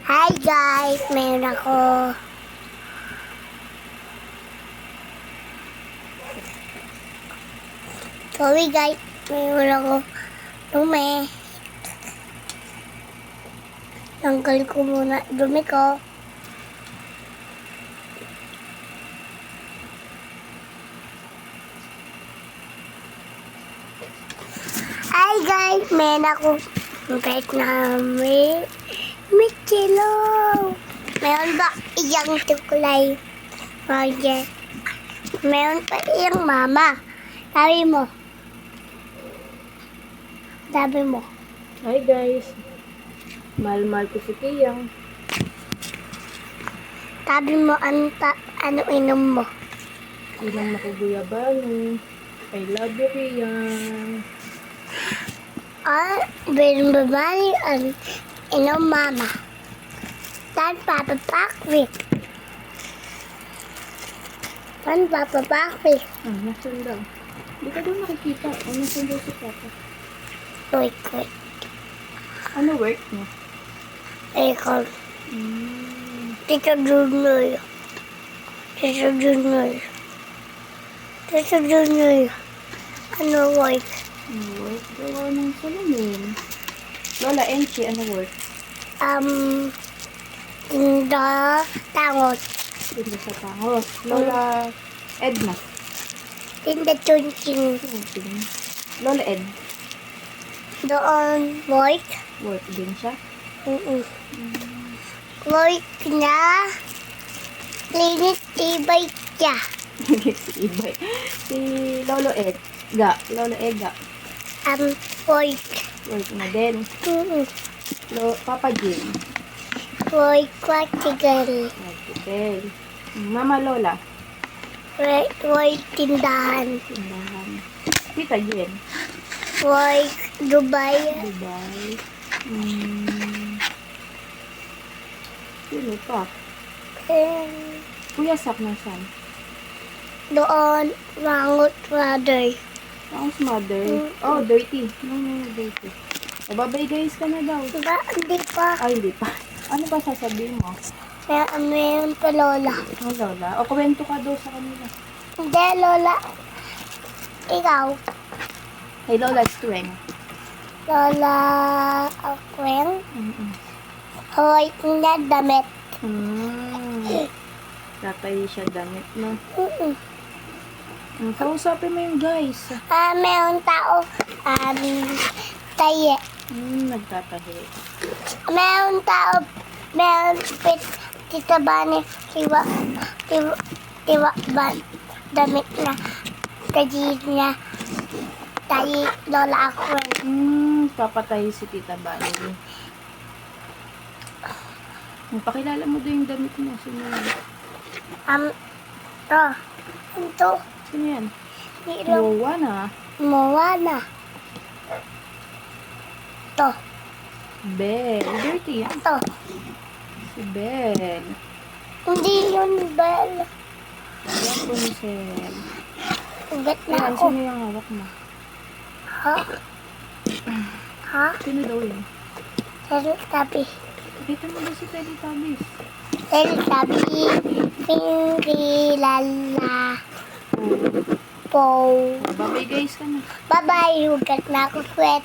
Hi guys, meron ako. Sorry guys, meron ako. Dumi. Tanggal ko muna dumi ko. Hi guys, meron ako. Kahit na may chilo. Meron ba iyang tukulay? Okay. Meron pa iyang mama. Sabi mo. Hi guys. Mahal-mahal ko si Kiyang. Sabi mo, ano inom mo? Ilang makuguyabano. I love you, Kiyang. Meron ba ba inom mama? Saan papapakwi? Nasaan daw? Hindi ka daw nakikita. Nasaan daw si Papa? Wait. Ano work mo? Ikaw. Tito Junior. Ano work? Work? Gawa ng salamin. Lola Enchi, ano work? Tinda tangot. Tinda sa tangos. Lola Edna. Tinda chunching. Lola Ed. Doon work. Work din siya. Work na. Linis tibay siya. Si Ibay. Si Lolo Ed. Lolo Ega. Work. Work na din. Papa Jim. Work practical. Okay. Mama Lola. Work tindahan. Tindahan. Tita Jen. Work Dubai. Dubai. Sino pa? Kuya Sak nasan? Doon, Rangot Brother. Ang mother. Oh, dirty. No, dirty. Babay guys ka na daw. Diba? Hindi pa. Ay, hindi pa. Ano ba sasabihin mo? Meron pa Lola. Oh, Lola. O, kwento ka daw sa kanila. Hindi, Lola. Ikaw. Hey, Lola Streng. Lola Akweng. Hoy, na damit. Tatay siya damit, no? Kausapin mo yung guys. Meron tao. Taye. Nagtatahi. Meron tao. Meron pit. Tita Bani. Tiwa ban. Damit na. Tajid na. Tayi. Lola Akweng. Papatay si Tita Bani. Pakilala mo doon yung damit mo. Sino yan? Ito. Sino yan? Ilaw. Moana. Ito. Belle. Dirty yan. Ito. Si Belle. Hindi yun, Bel. Rapunzel. Ugat na Ayan, ako. sino yung hawak mo? Ha? Sino daw yun? Teletubby. Kita mo ba si Teletubbies? Teletubby. Pinky Lala. Po. Babay guys ka na. Bye-bye. Ugat na ako, sweat.